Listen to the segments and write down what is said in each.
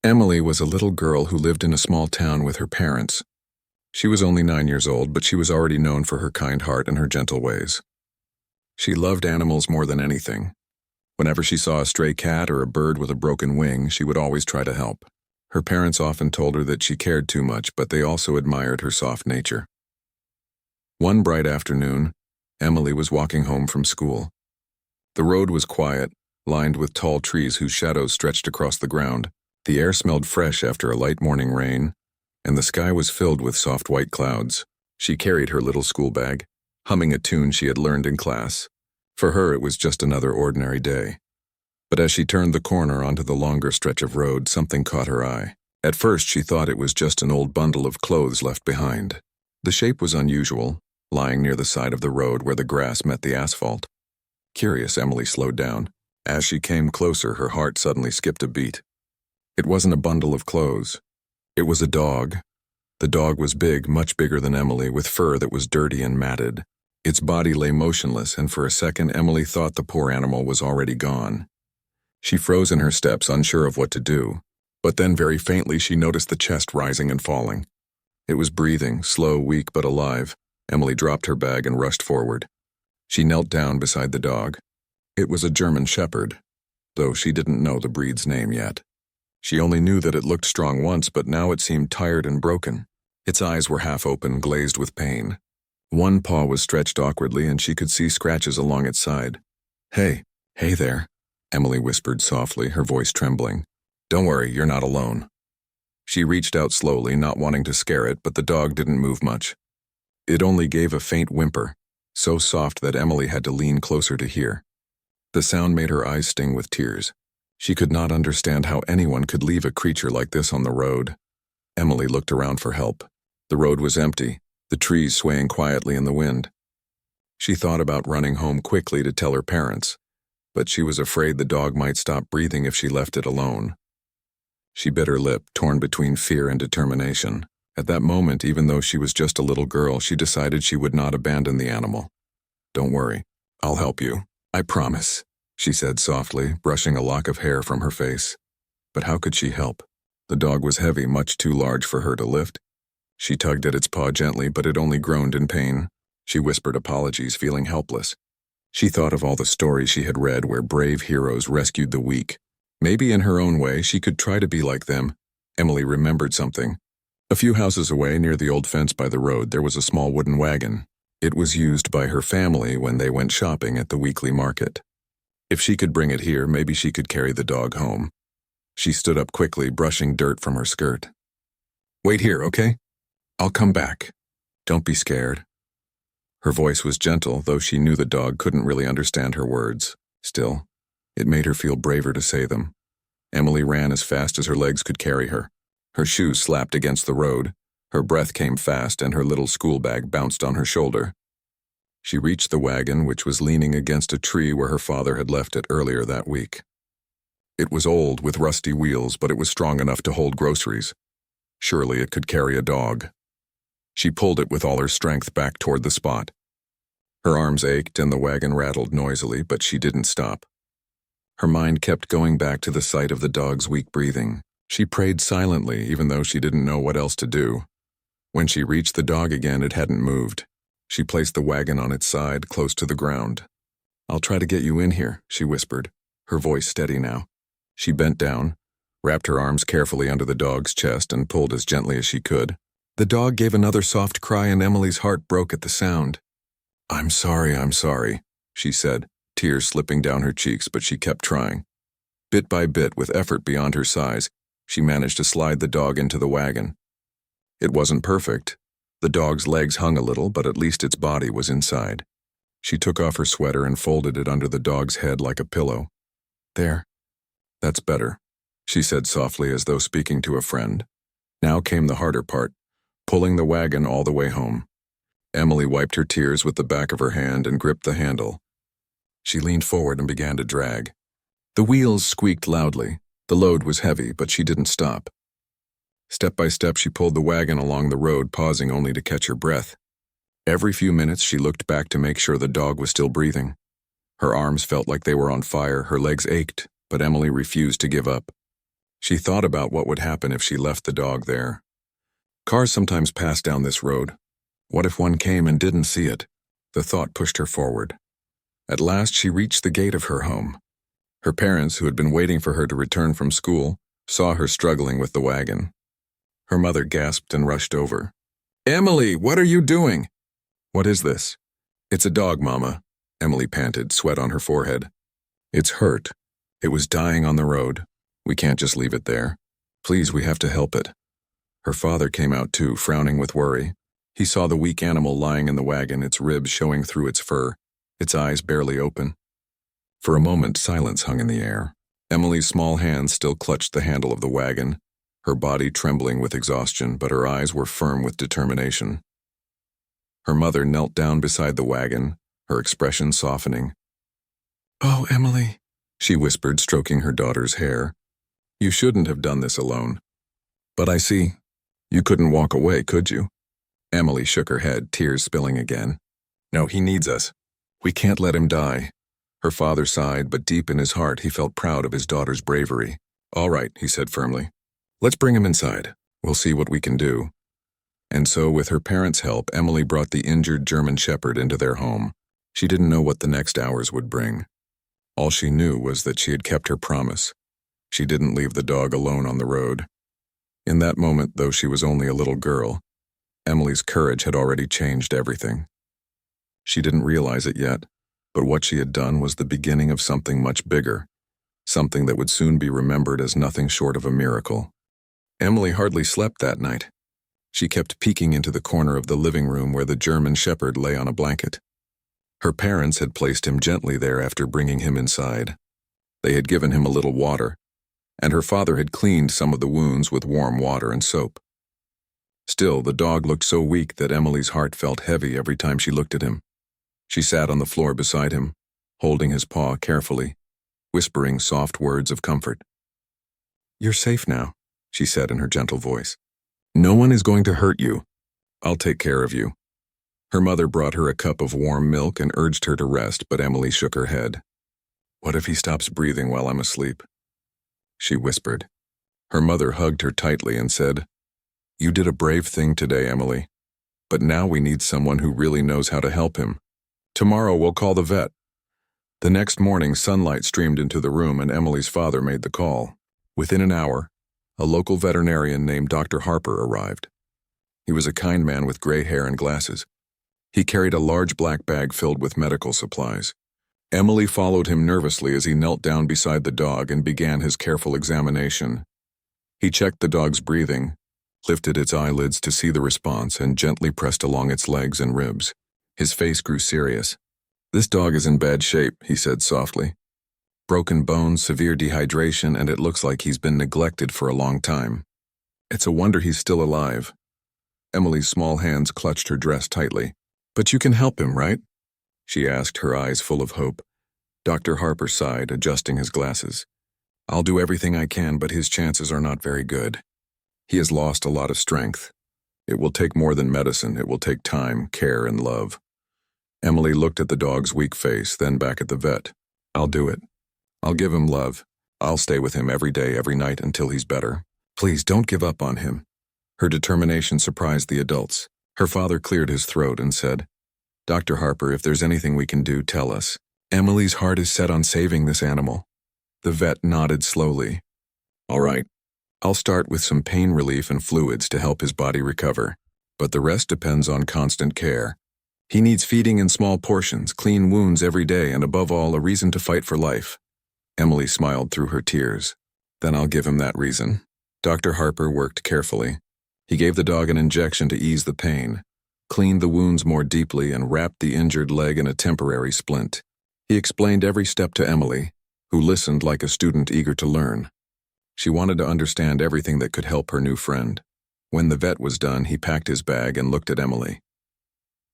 Emily was a little girl who lived in a small town with her parents. She was only 9 years old, but she was already known for her kind heart and her gentle ways. She loved animals more than anything. Whenever she saw a stray cat or a bird with a broken wing, she would always try to help. Her parents often told her that she cared too much, but they also admired her soft nature. One bright afternoon, Emily was walking home from school. The road was quiet, lined with tall trees whose shadows stretched across the ground. The air smelled fresh after a light morning rain, and the sky was filled with soft white clouds. She carried her little school bag, humming a tune she had learned in class. For her, it was just another ordinary day. But as she turned the corner onto the longer stretch of road, something caught her eye. At first, she thought it was just an old bundle of clothes left behind. The shape was unusual, lying near the side of the road where the grass met the asphalt. Curious, Emily slowed down. As she came closer, her heart suddenly skipped a beat. It wasn't a bundle of clothes. It was a dog. The dog was big, much bigger than Emily, with fur that was dirty and matted. Its body lay motionless, and for a second Emily thought the poor animal was already gone. She froze in her steps, unsure of what to do. But then very faintly she noticed the chest rising and falling. It was breathing, slow, weak, but alive. Emily dropped her bag and rushed forward. She knelt down beside the dog. It was a German shepherd, though she didn't know the breed's name yet. She only knew that it looked strong once, but now it seemed tired and broken. Its eyes were half open, glazed with pain. One paw was stretched awkwardly, and she could see scratches along its side. Hey there," Emily whispered softly, her voice trembling. "Don't worry, you're not alone." She reached out slowly, not wanting to scare it, but the dog didn't move much. It only gave a faint whimper, so soft that Emily had to lean closer to hear. The sound made her eyes sting with tears. She could not understand how anyone could leave a creature like this on the road. Emily looked around for help. The road was empty, the trees swaying quietly in the wind. She thought about running home quickly to tell her parents, but she was afraid the dog might stop breathing if she left it alone. She bit her lip, torn between fear and determination. At that moment, even though she was just a little girl, she decided she would not abandon the animal. "Don't worry, I'll help you. I promise," she said softly, brushing a lock of hair from her face. But how could she help? The dog was heavy, much too large for her to lift. She tugged at its paw gently, but it only groaned in pain. She whispered apologies, feeling helpless. She thought of all the stories she had read where brave heroes rescued the weak. Maybe in her own way, she could try to be like them. Emily remembered something. A few houses away, near the old fence by the road, there was a small wooden wagon. It was used by her family when they went shopping at the weekly market. If she could bring it here, maybe she could carry the dog home. She stood up quickly, brushing dirt from her skirt. "Wait here, okay? I'll come back. Don't be scared." Her voice was gentle, though she knew the dog couldn't really understand her words. Still, it made her feel braver to say them. Emily ran as fast as her legs could carry her. Her shoes slapped against the road. Her breath came fast, and her little school bag bounced on her shoulder. She reached the wagon, which was leaning against a tree where her father had left it earlier that week. It was old, with rusty wheels, but it was strong enough to hold groceries. Surely it could carry a dog. She pulled it with all her strength back toward the spot. Her arms ached and the wagon rattled noisily, but she didn't stop. Her mind kept going back to the sight of the dog's weak breathing. She prayed silently, even though she didn't know what else to do. When she reached the dog again, it hadn't moved. She placed the wagon on its side, close to the ground. "I'll try to get you in here," she whispered, her voice steady now. She bent down, wrapped her arms carefully under the dog's chest, and pulled as gently as she could. The dog gave another soft cry, and Emily's heart broke at the sound. I'm sorry," she said, tears slipping down her cheeks, but she kept trying. Bit by bit, with effort beyond her size, she managed to slide the dog into the wagon. It wasn't perfect. The dog's legs hung a little, but at least its body was inside. She took off her sweater and folded it under the dog's head like a pillow. "There. That's better," she said softly, as though speaking to a friend. Now came the harder part, pulling the wagon all the way home. Emily wiped her tears with the back of her hand and gripped the handle. She leaned forward and began to drag. The wheels squeaked loudly. The load was heavy, but she didn't stop. Step by step, she pulled the wagon along the road, pausing only to catch her breath. Every few minutes, she looked back to make sure the dog was still breathing. Her arms felt like they were on fire, her legs ached, but Emily refused to give up. She thought about what would happen if she left the dog there. Cars sometimes pass down this road. What if one came and didn't see it? The thought pushed her forward. At last she reached the gate of her home. Her parents, who had been waiting for her to return from school, saw her struggling with the wagon. Her mother gasped and rushed over. "Emily, what are you doing?" "What is this?" "It's a dog, Mama," Emily panted, sweat on her forehead. "It's hurt. It was dying on the road. We can't just leave it there. Please, we have to help it." Her father came out too, frowning with worry. He saw the weak animal lying in the wagon, its ribs showing through its fur, its eyes barely open. For a moment, silence hung in the air. Emily's small hands still clutched the handle of the wagon, her body trembling with exhaustion, but her eyes were firm with determination. Her mother knelt down beside the wagon, her expression softening. "Oh, Emily," she whispered, stroking her daughter's hair. "You shouldn't have done this alone." "But I see. You couldn't walk away, could you?" Emily shook her head, tears spilling again. "No, he needs us. We can't let him die." Her father sighed, but deep in his heart he felt proud of his daughter's bravery. "All right," he said firmly. "Let's bring him inside. We'll see what we can do." And so, with her parents' help, Emily brought the injured German Shepherd into their home. She didn't know what the next hours would bring. All she knew was that she had kept her promise. She didn't leave the dog alone on the road. In that moment, though she was only a little girl, Emily's courage had already changed everything. She didn't realize it yet, but what she had done was the beginning of something much bigger, something that would soon be remembered as nothing short of a miracle. Emily hardly slept that night. She kept peeking into the corner of the living room where the German Shepherd lay on a blanket. Her parents had placed him gently there after bringing him inside. They had given him a little water, and her father had cleaned some of the wounds with warm water and soap. Still, the dog looked so weak that Emily's heart felt heavy every time she looked at him. She sat on the floor beside him, holding his paw carefully, whispering soft words of comfort. "You're safe now," she said in her gentle voice. "No one is going to hurt you. I'll take care of you." Her mother brought her a cup of warm milk and urged her to rest, but Emily shook her head. "What if he stops breathing while I'm asleep?" she whispered. Her mother hugged her tightly and said, "You did a brave thing today, Emily. But now we need someone who really knows how to help him. Tomorrow we'll call the vet." The next morning, sunlight streamed into the room and Emily's father made the call. Within an hour, a local veterinarian named Dr. Harper arrived. He was a kind man with gray hair and glasses. He carried a large black bag filled with medical supplies. Emily followed him nervously as he knelt down beside the dog and began his careful examination. He checked the dog's breathing, lifted its eyelids to see the response, and gently pressed along its legs and ribs. His face grew serious. "This dog is in bad shape," he said softly. "Broken bones, severe dehydration, and it looks like he's been neglected for a long time. It's a wonder he's still alive." Emily's small hands clutched her dress tightly. "But you can help him, right?" she asked, her eyes full of hope. Dr. Harper sighed, adjusting his glasses. "I'll do everything I can, but his chances are not very good. He has lost a lot of strength. It will take more than medicine. It will take time, care, and love." Emily looked at the dog's weak face, then back at the vet. "I'll do it. I'll give him love. I'll stay with him every day, every night until he's better. Please don't give up on him." Her determination surprised the adults. Her father cleared his throat and said, "Dr. Harper, if there's anything we can do, tell us. Emily's heart is set on saving this animal." The vet nodded slowly. "All right. I'll start with some pain relief and fluids to help his body recover, but the rest depends on constant care. He needs feeding in small portions, clean wounds every day, and above all, a reason to fight for life." Emily smiled through her tears. "Then I'll give him that reason." Dr. Harper worked carefully. He gave the dog an injection to ease the pain, cleaned the wounds more deeply, and wrapped the injured leg in a temporary splint. He explained every step to Emily, who listened like a student eager to learn. She wanted to understand everything that could help her new friend. When the vet was done, he packed his bag and looked at Emily.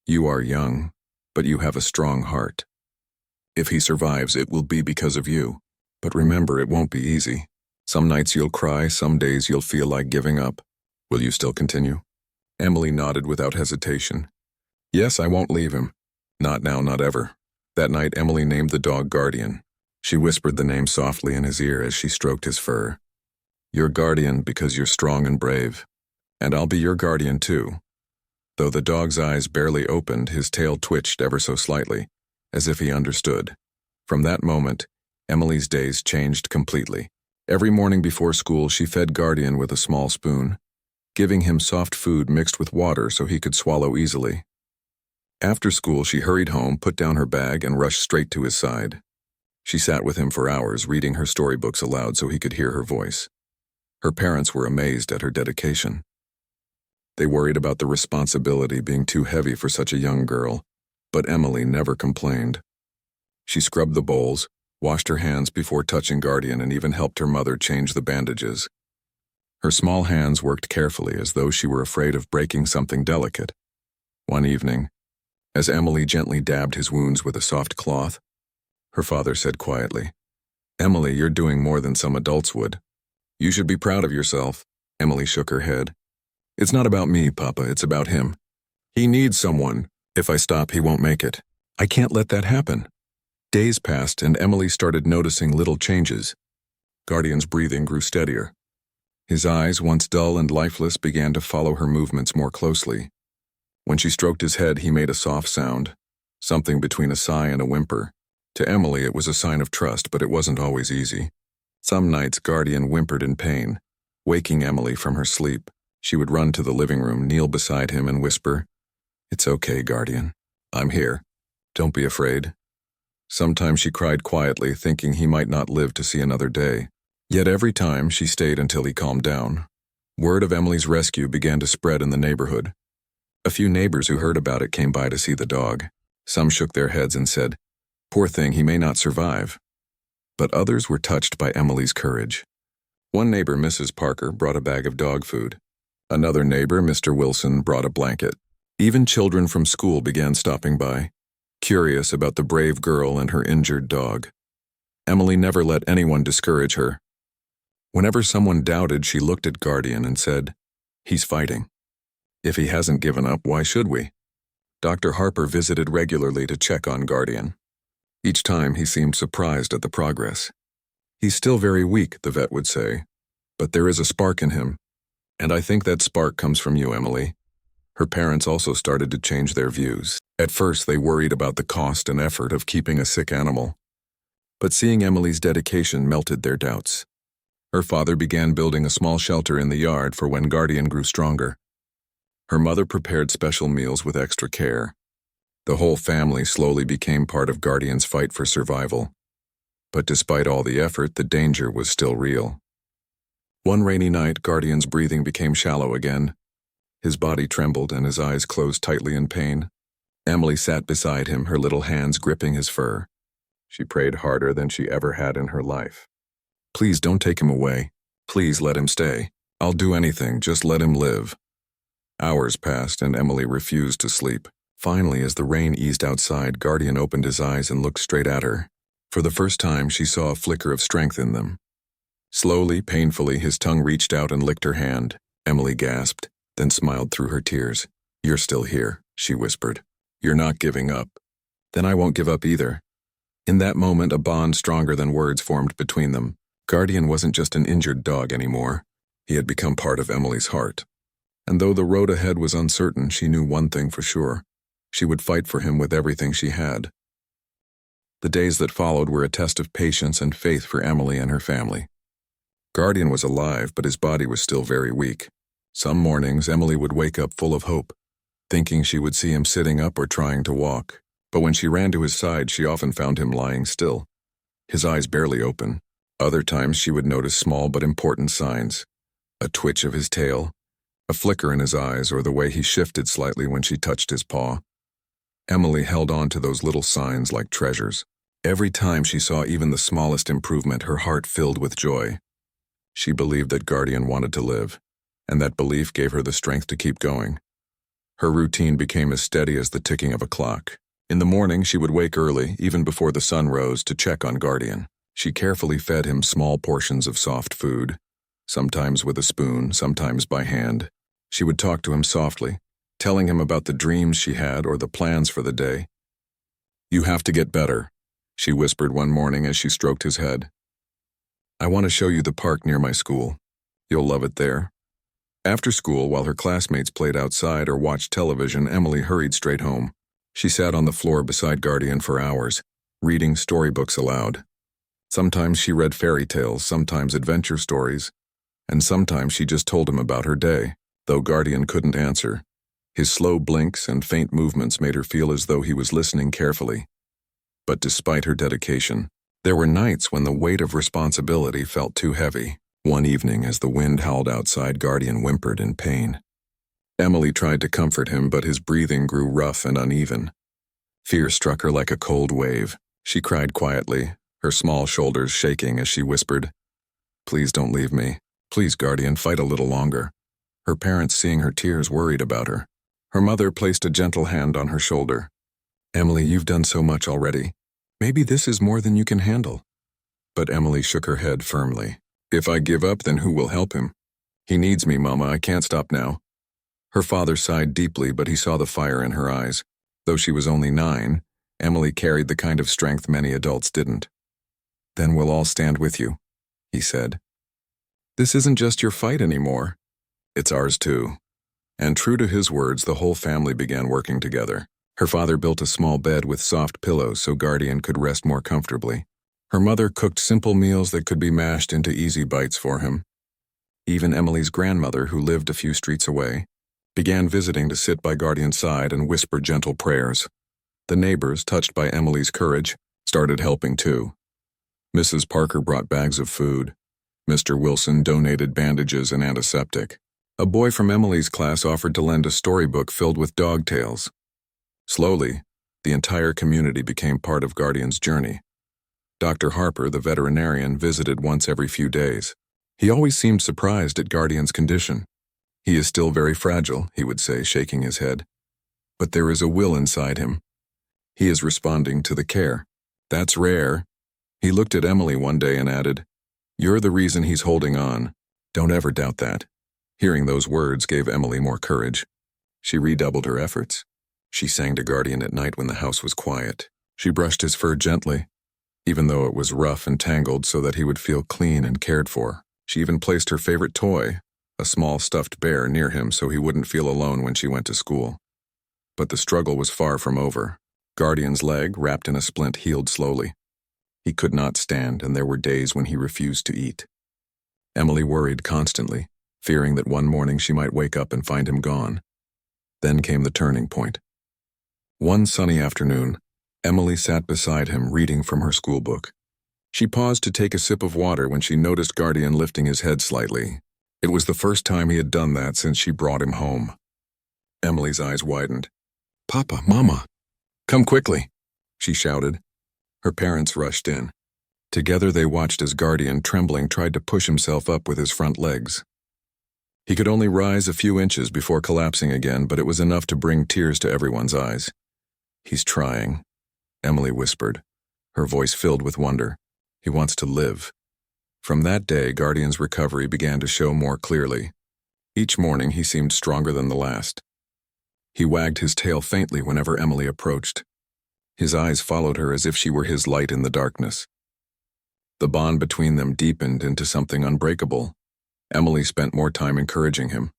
"You are young, but you have a strong heart. If he survives, it will be because of you. But remember, it won't be easy. Some nights you'll cry, some days you'll feel like giving up. Will you still continue?" Emily nodded without hesitation. "Yes, I won't leave him. Not now, not ever." That night, Emily named the dog Guardian. She whispered the name softly in his ear as she stroked his fur. You're guardian because you're strong and brave. And I'll be your guardian too. Though the dog's eyes barely opened, his tail twitched ever so slightly, as if he understood. From that moment, Emily's days changed completely. Every morning before school, she fed Guardian with a small spoon, giving him soft food mixed with water so he could swallow easily. After school, she hurried home, put down her bag, and rushed straight to his side. She sat with him for hours, reading her storybooks aloud so he could hear her voice. Her parents were amazed at her dedication. They worried about the responsibility being too heavy for such a young girl, but Emily never complained. She scrubbed the bowls, washed her hands before touching Guardian, and even helped her mother change the bandages. Her small hands worked carefully as though she were afraid of breaking something delicate. One evening, as Emily gently dabbed his wounds with a soft cloth, her father said quietly, "Emily, you're doing more than some adults would. You should be proud of yourself." Emily shook her head. "It's not about me, Papa, it's about him. He needs someone. If I stop, he won't make it. I can't let that happen." Days passed and Emily started noticing little changes. Guardian's breathing grew steadier. His eyes, once dull and lifeless, began to follow her movements more closely. When she stroked his head, he made a soft sound, something between a sigh and a whimper. To Emily, it was a sign of trust, but it wasn't always easy. Some nights, Guardian whimpered in pain, waking Emily from her sleep. She would run to the living room, kneel beside him, and whisper, "It's okay, Guardian. I'm here. Don't be afraid." Sometimes she cried quietly, thinking he might not live to see another day. Yet every time, she stayed until he calmed down. Word of Emily's rescue began to spread in the neighborhood. A few neighbors who heard about it came by to see the dog. Some shook their heads and said, "Poor thing, he may not survive." But others were touched by Emily's courage. One neighbor, Mrs. Parker, brought a bag of dog food. Another neighbor, Mr. Wilson, brought a blanket. Even children from school began stopping by, curious about the brave girl and her injured dog. Emily never let anyone discourage her. Whenever someone doubted, she looked at Guardian and said, "He's fighting. If he hasn't given up, why should we?" Dr. Harper visited regularly to check on Guardian. Each time he seemed surprised at the progress. "He's still very weak," the vet would say, "but there is a spark in him. And I think that spark comes from you, Emily." Her parents also started to change their views. At first, they worried about the cost and effort of keeping a sick animal. But seeing Emily's dedication melted their doubts. Her father began building a small shelter in the yard for when Guardian grew stronger. Her mother prepared special meals with extra care. The whole family slowly became part of Guardian's fight for survival. But despite all the effort, the danger was still real. One rainy night, Guardian's breathing became shallow again. His body trembled and his eyes closed tightly in pain. Emily sat beside him, her little hands gripping his fur. She prayed harder than she ever had in her life. "Please don't take him away. Please let him stay. I'll do anything, just let him live." Hours passed and Emily refused to sleep. Finally, as the rain eased outside, Guardian opened his eyes and looked straight at her. For the first time, she saw a flicker of strength in them. Slowly, painfully, his tongue reached out and licked her hand. Emily gasped, then smiled through her tears. "You're still here," she whispered. "You're not giving up." "Then I won't give up either." In that moment, a bond stronger than words formed between them. Guardian wasn't just an injured dog anymore. He had become part of Emily's heart. And though the road ahead was uncertain, she knew one thing for sure. She would fight for him with everything she had. The days that followed were a test of patience and faith for Emily and her family. Guardian was alive, but his body was still very weak. Some mornings, Emily would wake up full of hope, thinking she would see him sitting up or trying to walk. But when she ran to his side, she often found him lying still, his eyes barely open. Other times, she would notice small but important signs: a twitch of his tail, a flicker in his eyes, or the way he shifted slightly when she touched his paw. Emily held on to those little signs like treasures. Every time she saw even the smallest improvement, her heart filled with joy. She believed that Guardian wanted to live, and that belief gave her the strength to keep going. Her routine became as steady as the ticking of a clock. In the morning, she would wake early, even before the sun rose, to check on Guardian. She carefully fed him small portions of soft food, sometimes with a spoon, sometimes by hand. She would talk to him softly, telling him about the dreams she had or the plans for the day. "You have to get better," she whispered one morning as she stroked his head. "I want to show you the park near my school. You'll love it there. After school, while her classmates played outside or watched television, Emily hurried straight home. She sat on the floor beside Guardian for hours, reading storybooks aloud. Sometimes she read fairy tales, sometimes adventure stories, and sometimes she just told him about her day, though Guardian couldn't answer. His slow blinks and faint movements made her feel as though he was listening carefully. But despite her dedication, there were nights when the weight of responsibility felt too heavy. One evening, as the wind howled outside, Guardian whimpered in pain. Emily tried to comfort him, but his breathing grew rough and uneven. Fear struck her like a cold wave. She cried quietly, her small shoulders shaking as she whispered, "Please don't leave me. Please, Guardian, fight a little longer." Her parents, seeing her tears, worried about her. Her mother placed a gentle hand on her shoulder. "Emily, you've done so much already. Maybe this is more than you can handle." But Emily shook her head firmly. "If I give up, then who will help him? He needs me, Mama. I can't stop now." Her father sighed deeply, but he saw the fire in her eyes. Though she was only 9, Emily carried the kind of strength many adults didn't. "Then we'll all stand with you," he said. "This isn't just your fight anymore. It's ours too." And true to his words, the whole family began working together. Her father built a small bed with soft pillows so Guardian could rest more comfortably. Her mother cooked simple meals that could be mashed into easy bites for him. Even Emily's grandmother, who lived a few streets away, began visiting to sit by Guardian's side and whisper gentle prayers. The neighbors, touched by Emily's courage, started helping too. Mrs. Parker brought bags of food. Mr. Wilson donated bandages and antiseptic. A boy from Emily's class offered to lend a storybook filled with dog tales. Slowly, the entire community became part of Guardian's journey. Dr. Harper, the veterinarian, visited once every few days. He always seemed surprised at Guardian's condition. "He is still very fragile," he would say, shaking his head. "But there is a will inside him. He is responding to the care. That's rare." He looked at Emily one day and added, "You're the reason he's holding on. Don't ever doubt that." Hearing those words gave Emily more courage. She redoubled her efforts. She sang to Guardian at night when the house was quiet. She brushed his fur gently, even though it was rough and tangled, so that he would feel clean and cared for. She even placed her favorite toy, a small stuffed bear, near him so he wouldn't feel alone when she went to school. But the struggle was far from over. Guardian's leg, wrapped in a splint, healed slowly. He could not stand, and there were days when he refused to eat. Emily worried constantly, fearing that one morning she might wake up and find him gone. Then came the turning point. One sunny afternoon, Emily sat beside him reading from her schoolbook. She paused to take a sip of water when she noticed Guardian lifting his head slightly. It was the first time he had done that since she brought him home. Emily's eyes widened. "Papa, Mama, come quickly," she shouted. Her parents rushed in. Together they watched as Guardian, trembling, tried to push himself up with his front legs. He could only rise a few inches before collapsing again, but it was enough to bring tears to everyone's eyes. "He's trying," Emily whispered, her voice filled with wonder. "He wants to live." From that day, Guardian's recovery began to show more clearly. Each morning he seemed stronger than the last. He wagged his tail faintly whenever Emily approached. His eyes followed her as if she were his light in the darkness. The bond between them deepened into something unbreakable. Emily spent more time encouraging him.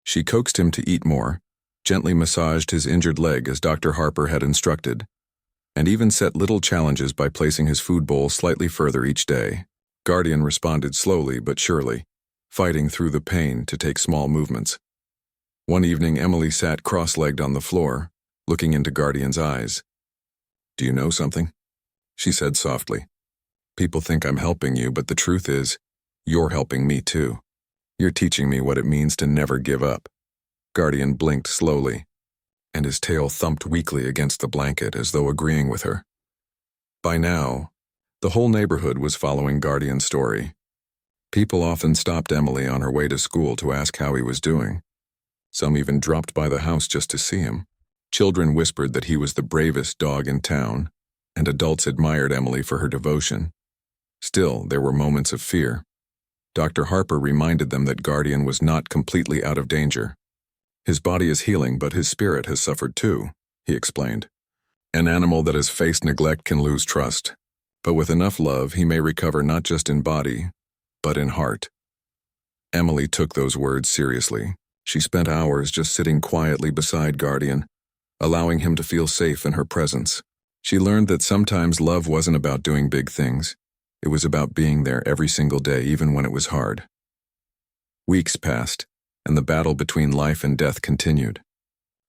She coaxed him to eat more, gently massaged his injured leg as Dr. Harper had instructed, and even set little challenges by placing his food bowl slightly further each day. Guardian responded slowly but surely, fighting through the pain to take small movements. One evening, Emily sat cross-legged on the floor, looking into Guardian's eyes. "Do you know something?" she said softly. "People think I'm helping you, but the truth is, you're helping me too. You're teaching me what it means to never give up." Guardian blinked slowly, and his tail thumped weakly against the blanket as though agreeing with her. By now, the whole neighborhood was following Guardian's story. People often stopped Emily on her way to school to ask how he was doing. Some even dropped by the house just to see him. Children whispered that he was the bravest dog in town, and adults admired Emily for her devotion. Still, there were moments of fear. Dr. Harper reminded them that Guardian was not completely out of danger. "His body is healing, but his spirit has suffered too," he explained. "An animal that has faced neglect can lose trust, but with enough love he may recover not just in body, but in heart." Emily took those words seriously. She spent hours just sitting quietly beside Guardian, allowing him to feel safe in her presence. She learned that sometimes love wasn't about doing big things. It was about being there every single day, even when it was hard. Weeks passed, and the battle between life and death continued.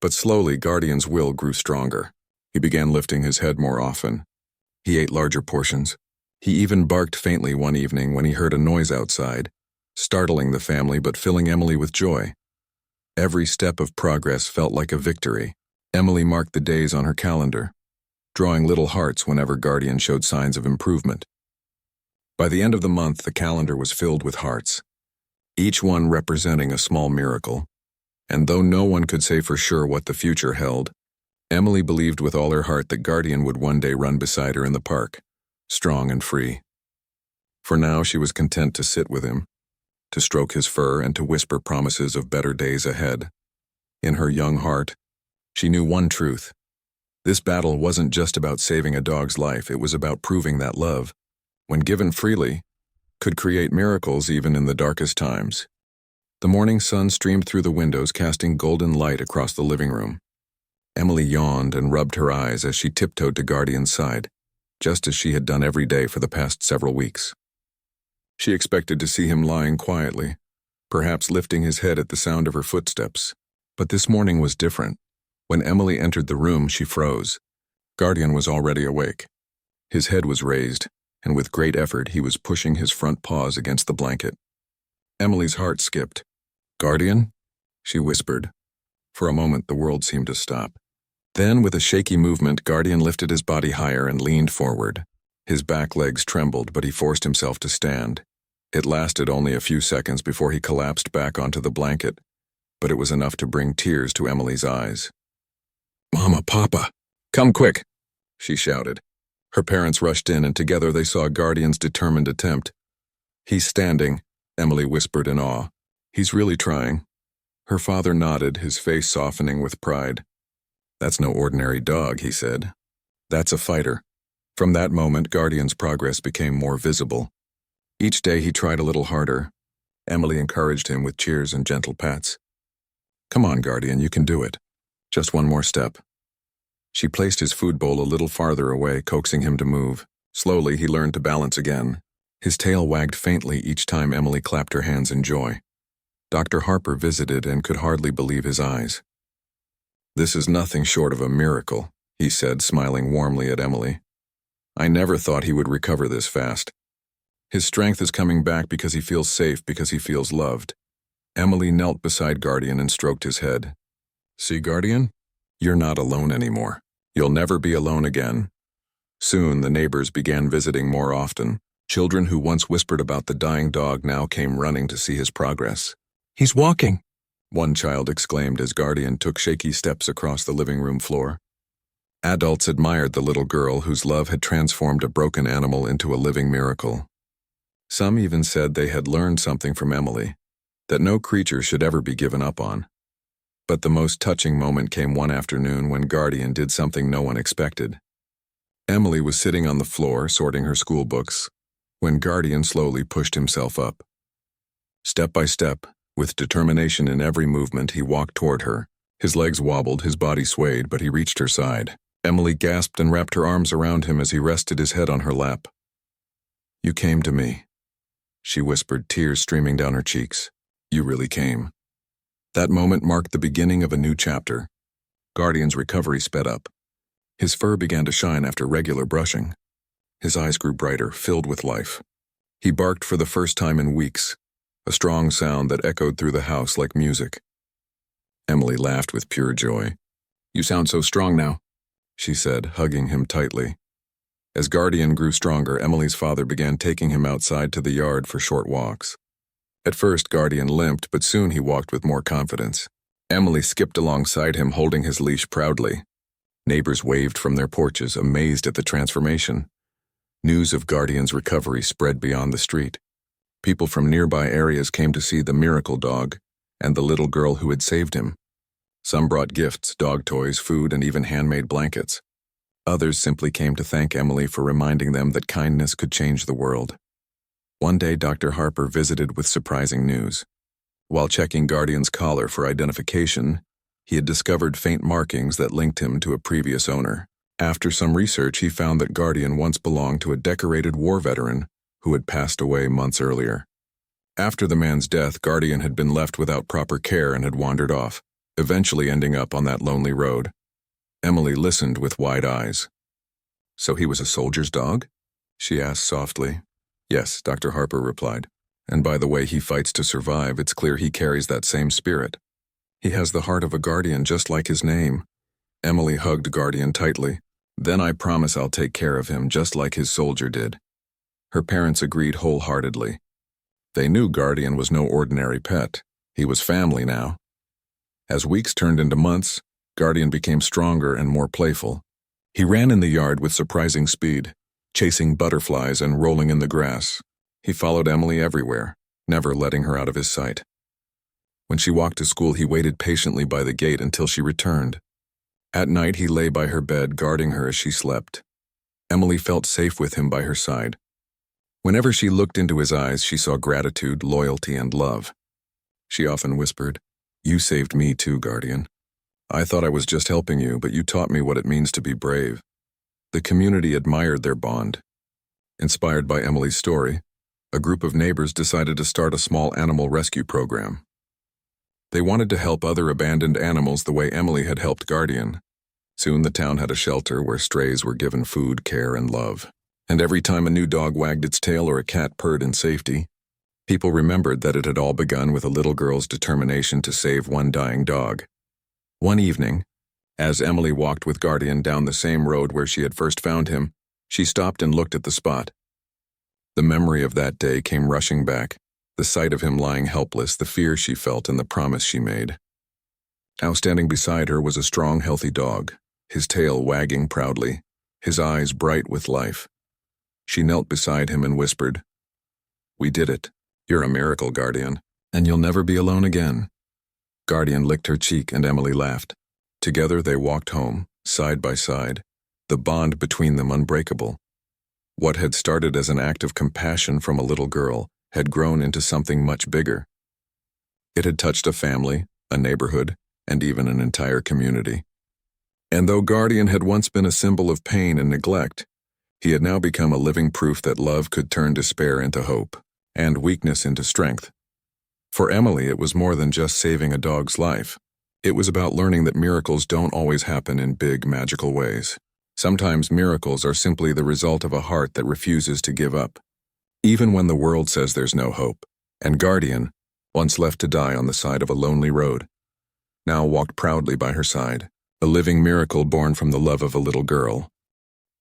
But slowly, Guardian's will grew stronger. He began lifting his head more often. He ate larger portions. He even barked faintly one evening when he heard a noise outside, startling the family but filling Emily with joy. Every step of progress felt like a victory. Emily marked the days on her calendar, drawing little hearts whenever Guardian showed signs of improvement. By the end of the month, the calendar was filled with hearts, each one representing a small miracle. And though no one could say for sure what the future held, Emily believed with all her heart that Guardian would one day run beside her in the park, strong and free. For now, she was content to sit with him, to stroke his fur and to whisper promises of better days ahead. In her young heart, she knew one truth. This battle wasn't just about saving a dog's life, it was about proving that love, when given freely, could create miracles even in the darkest times. The morning sun streamed through the windows, casting golden light across the living room. Emily yawned and rubbed her eyes as she tiptoed to Guardian's side, just as she had done every day for the past several weeks. She expected to see him lying quietly, perhaps lifting his head at the sound of her footsteps. But this morning was different. When Emily entered the room, she froze. Guardian was already awake. His head was raised, and with great effort he was pushing his front paws against the blanket. Emily's heart skipped. "Guardian?" she whispered. For a moment, the world seemed to stop. Then, with a shaky movement, Guardian lifted his body higher and leaned forward. His back legs trembled, but he forced himself to stand. It lasted only a few seconds before he collapsed back onto the blanket, but it was enough to bring tears to Emily's eyes. "Mama, Papa, come quick," she shouted. Her parents rushed in, and together they saw Guardian's determined attempt. "He's standing," Emily whispered in awe. "He's really trying." Her father nodded, his face softening with pride. "That's no ordinary dog," he said. "That's a fighter." From that moment, Guardian's progress became more visible. Each day he tried a little harder. Emily encouraged him with cheers and gentle pats. "Come on, Guardian, you can do it. Just one more step." She placed his food bowl a little farther away, coaxing him to move. Slowly, he learned to balance again. His tail wagged faintly each time Emily clapped her hands in joy. Dr. Harper visited and could hardly believe his eyes. "This is nothing short of a miracle," he said, smiling warmly at Emily. "I never thought he would recover this fast. His strength is coming back because he feels safe, because he feels loved." Emily knelt beside Guardian and stroked his head. "See, Guardian? You're not alone anymore. You'll never be alone again." Soon, the neighbors began visiting more often. Children who once whispered about the dying dog now came running to see his progress. "He's walking," one child exclaimed as Guardian took shaky steps across the living room floor. Adults admired the little girl whose love had transformed a broken animal into a living miracle. Some even said they had learned something from Emily, that no creature should ever be given up on. But the most touching moment came one afternoon when Guardian did something no one expected. Emily was sitting on the floor, sorting her school books, when Guardian slowly pushed himself up. Step by step, with determination in every movement, he walked toward her. His legs wobbled, his body swayed, but he reached her side. Emily gasped and wrapped her arms around him as he rested his head on her lap. "You came to me," she whispered, tears streaming down her cheeks. "You really came." That moment marked the beginning of a new chapter. Guardian's recovery sped up. His fur began to shine after regular brushing. His eyes grew brighter, filled with life. He barked for the first time in weeks, a strong sound that echoed through the house like music. Emily laughed with pure joy. "You sound so strong now," she said, hugging him tightly. As Guardian grew stronger, Emily's father began taking him outside to the yard for short walks. At first, Guardian limped, but soon he walked with more confidence. Emily skipped alongside him, holding his leash proudly. Neighbors waved from their porches, amazed at the transformation. News of Guardian's recovery spread beyond the street. People from nearby areas came to see the miracle dog and the little girl who had saved him. Some brought gifts, dog toys, food, and even handmade blankets. Others simply came to thank Emily for reminding them that kindness could change the world. One day, Dr. Harper visited with surprising news. While checking Guardian's collar for identification, he had discovered faint markings that linked him to a previous owner. After some research, he found that Guardian once belonged to a decorated war veteran who had passed away months earlier. After the man's death, Guardian had been left without proper care and had wandered off, eventually ending up on that lonely road. Emily listened with wide eyes. "So he was a soldier's dog?" she asked softly. "Yes," Dr. Harper replied. "And by the way he fights to survive, it's clear he carries that same spirit. He has the heart of a guardian just like his name." Emily hugged Guardian tightly. "Then I promise I'll take care of him just like his soldier did." Her parents agreed wholeheartedly. They knew Guardian was no ordinary pet. He was family now. As weeks turned into months, Guardian became stronger and more playful. He ran in the yard with surprising speed, chasing butterflies and rolling in the grass. He followed Emily everywhere, never letting her out of his sight. When she walked to school, he waited patiently by the gate until she returned. At night, he lay by her bed, guarding her as she slept. Emily felt safe with him by her side. Whenever she looked into his eyes, she saw gratitude, loyalty, and love. She often whispered, "You saved me too, Guardian. I thought I was just helping you, but you taught me what it means to be brave." The community admired their bond. Inspired by Emily's story, a group of neighbors decided to start a small animal rescue program. They wanted to help other abandoned animals the way Emily had helped Guardian. Soon the town had a shelter where strays were given food, care, and love. And every time a new dog wagged its tail or a cat purred in safety, people remembered that it had all begun with a little girl's determination to save one dying dog. One evening, as Emily walked with Guardian down the same road where she had first found him, she stopped and looked at the spot. The memory of that day came rushing back, the sight of him lying helpless, the fear she felt, and the promise she made. Now standing beside her was a strong, healthy dog, his tail wagging proudly, his eyes bright with life. She knelt beside him and whispered, "We did it. You're a miracle, Guardian, and you'll never be alone again." Guardian licked her cheek and Emily laughed. Together they walked home, side by side, the bond between them unbreakable. What had started as an act of compassion from a little girl had grown into something much bigger. It had touched a family, a neighborhood, and even an entire community. And though Guardian had once been a symbol of pain and neglect, he had now become a living proof that love could turn despair into hope, and weakness into strength. For Emily, it was more than just saving a dog's life. It was about learning that miracles don't always happen in big, magical ways. Sometimes miracles are simply the result of a heart that refuses to give up, even when the world says there's no hope. And Guardian, once left to die on the side of a lonely road, now walked proudly by her side, a living miracle born from the love of a little girl.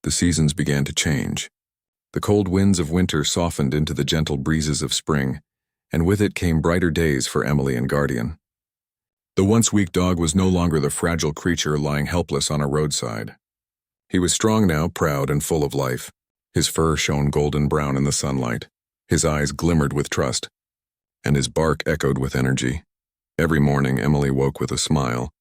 The seasons began to change. The cold winds of winter softened into the gentle breezes of spring, and with it came brighter days for Emily and Guardian. The once weak dog was no longer the fragile creature lying helpless on a roadside. He was strong now, proud and full of life. His fur shone golden brown in the sunlight. His eyes glimmered with trust, and his bark echoed with energy. Every morning, Emily woke with a smile,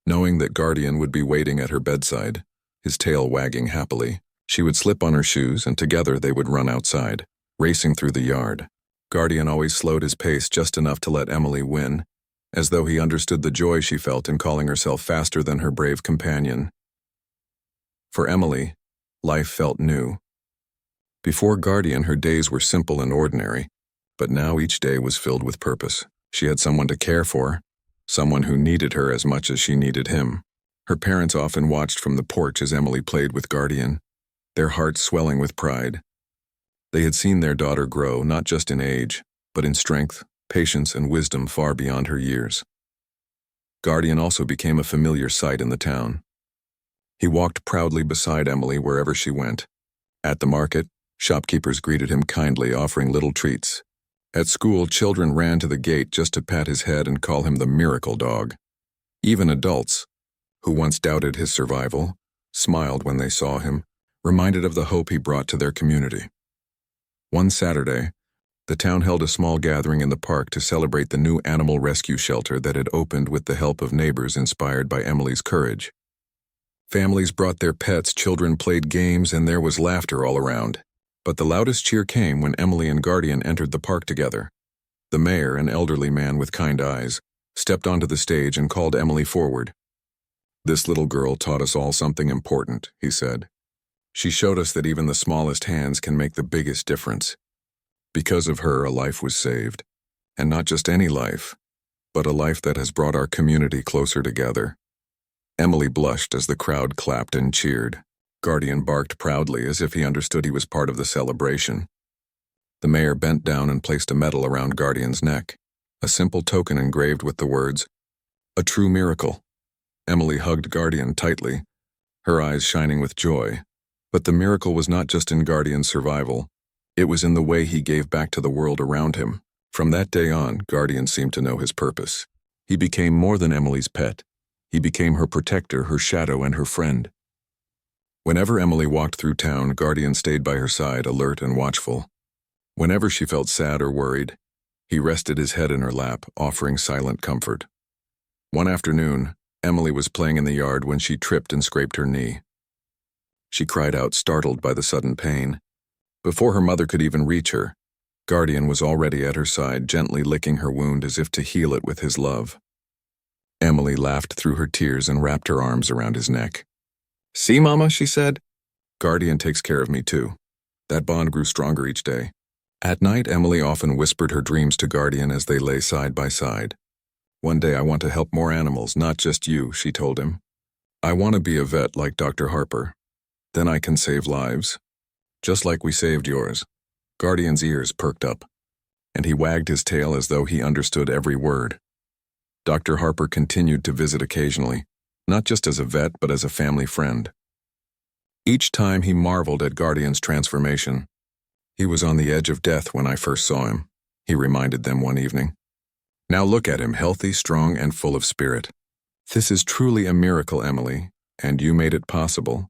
knowing that Guardian would be waiting at her bedside, his tail wagging happily. She would slip on her shoes, and together they would run outside, racing through the yard. Guardian always slowed his pace just enough to let Emily win, as though he understood the joy she felt in calling herself faster than her brave companion. For Emily, life felt new. Before Guardian, her days were simple and ordinary, but now each day was filled with purpose. She had someone to care for, someone who needed her as much as she needed him. Her parents often watched from the porch as Emily played with Guardian, their hearts swelling with pride. They had seen their daughter grow, not just in age, but in strength, patience, and wisdom far beyond her years. Guardian also became a familiar sight in the town. He walked proudly beside Emily wherever she went. At the market, shopkeepers greeted him kindly, offering little treats. At school, children ran to the gate just to pat his head and call him the miracle dog. Even adults, who once doubted his survival, smiled when they saw him, reminded of the hope he brought to their community. One Saturday, the town held a small gathering in the park to celebrate the new animal rescue shelter that had opened with the help of neighbors inspired by Emily's courage. Families brought their pets, children played games, and there was laughter all around. But the loudest cheer came when Emily and Guardian entered the park together. The mayor, an elderly man with kind eyes, stepped onto the stage and called Emily forward. "This little girl taught us all something important," he said. "She showed us that even the smallest hands can make the biggest difference. Because of her, a life was saved. And not just any life, but a life that has brought our community closer together." Emily blushed as the crowd clapped and cheered. Guardian barked proudly as if he understood he was part of the celebration. The mayor bent down and placed a medal around Guardian's neck, a simple token engraved with the words, "A true miracle." Emily hugged Guardian tightly, her eyes shining with joy. But the miracle was not just in Guardian's survival. It was in the way he gave back to the world around him. From that day on, Guardian seemed to know his purpose. He became more than Emily's pet. He became her protector, her shadow, and her friend. Whenever Emily walked through town, Guardian stayed by her side, alert and watchful. Whenever she felt sad or worried, he rested his head in her lap, offering silent comfort. One afternoon, Emily was playing in the yard when she tripped and scraped her knee. She cried out, startled by the sudden pain. Before her mother could even reach her, Guardian was already at her side, gently licking her wound as if to heal it with his love. Emily laughed through her tears and wrapped her arms around his neck. "See, Mama," she said. "Guardian takes care of me too." That bond grew stronger each day. At night, Emily often whispered her dreams to Guardian as they lay side by side. "One day I want to help more animals, not just you," she told him. "I want to be a vet like Dr. Harper. Then I can save lives. Just like we saved yours." Guardian's ears perked up, and he wagged his tail as though he understood every word. Dr. Harper continued to visit occasionally, not just as a vet but as a family friend. Each time he marveled at Guardian's transformation. "He was on the edge of death when I first saw him," he reminded them one evening. "Now look at him, healthy, strong, and full of spirit. This is truly a miracle, Emily, and you made it possible."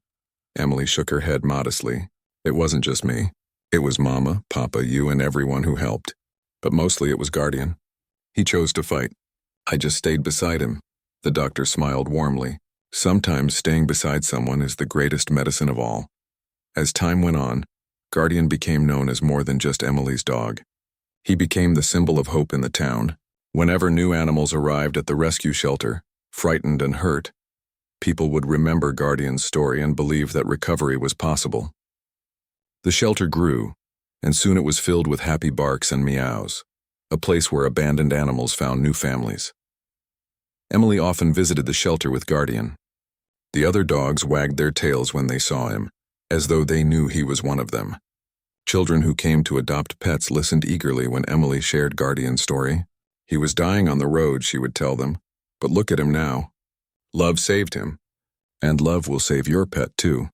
Emily shook her head modestly. "It wasn't just me. It was Mama, Papa, you, and everyone who helped. But mostly it was Guardian. He chose to fight. I just stayed beside him." The doctor smiled warmly. Sometimes staying beside someone is the greatest medicine of all. As time went on, Guardian became known as more than just Emily's dog. He became the symbol of hope in the town. Whenever new animals arrived at the rescue shelter, frightened and hurt, people would remember Guardian's story and believe that recovery was possible. The shelter grew, and soon it was filled with happy barks and meows, a place where abandoned animals found new families. Emily often visited the shelter with Guardian. The other dogs wagged their tails when they saw him, as though they knew he was one of them. Children who came to adopt pets listened eagerly when Emily shared Guardian's story. "He was dying on the road," she would tell them, "but look at him now. Love saved him, and love will save your pet too."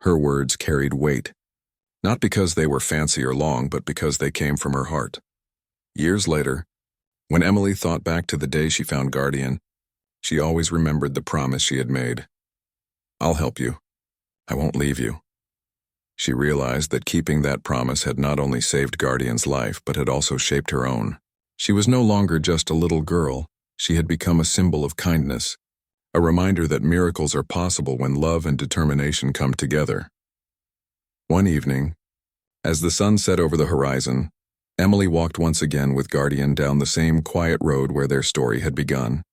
Her words carried weight, not because they were fancy or long, but because they came from her heart. Years later, when Emily thought back to the day she found Guardian, she always remembered the promise she had made. "I'll help you. I won't leave you." She realized that keeping that promise had not only saved Guardian's life, but had also shaped her own. She was no longer just a little girl. She had become a symbol of kindness, a reminder that miracles are possible when love and determination come together. One evening, as the sun set over the horizon, Emily walked once again with Guardian down the same quiet road where their story had begun.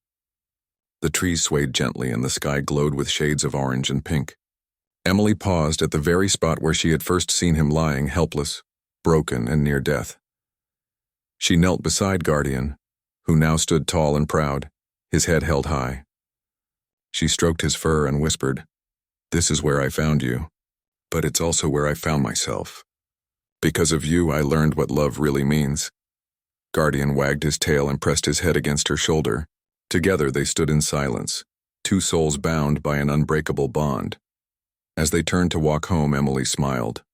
The trees swayed gently and the sky glowed with shades of orange and pink. Emily paused at the very spot where she had first seen him lying helpless, broken, and near death. She knelt beside Guardian, who now stood tall and proud, his head held high. She stroked his fur and whispered, "This is where I found you, but it's also where I found myself. Because of you, I learned what love really means." Guardian wagged his tail and pressed his head against her shoulder. Together they stood in silence, two souls bound by an unbreakable bond. As they turned to walk home, Emily smiled.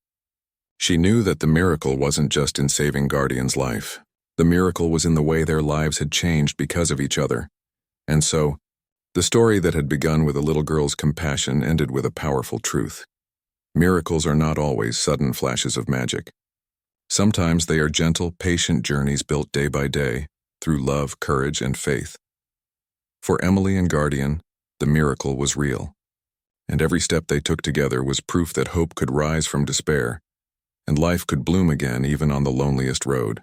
She knew that the miracle wasn't just in saving Guardian's life. The miracle was in the way their lives had changed because of each other. And so, the story that had begun with a little girl's compassion ended with a powerful truth. Miracles are not always sudden flashes of magic. Sometimes they are gentle, patient journeys built day by day, through love, courage, and faith. For Emily and Guardian, the miracle was real. And every step they took together was proof that hope could rise from despair, and life could bloom again even on the loneliest road.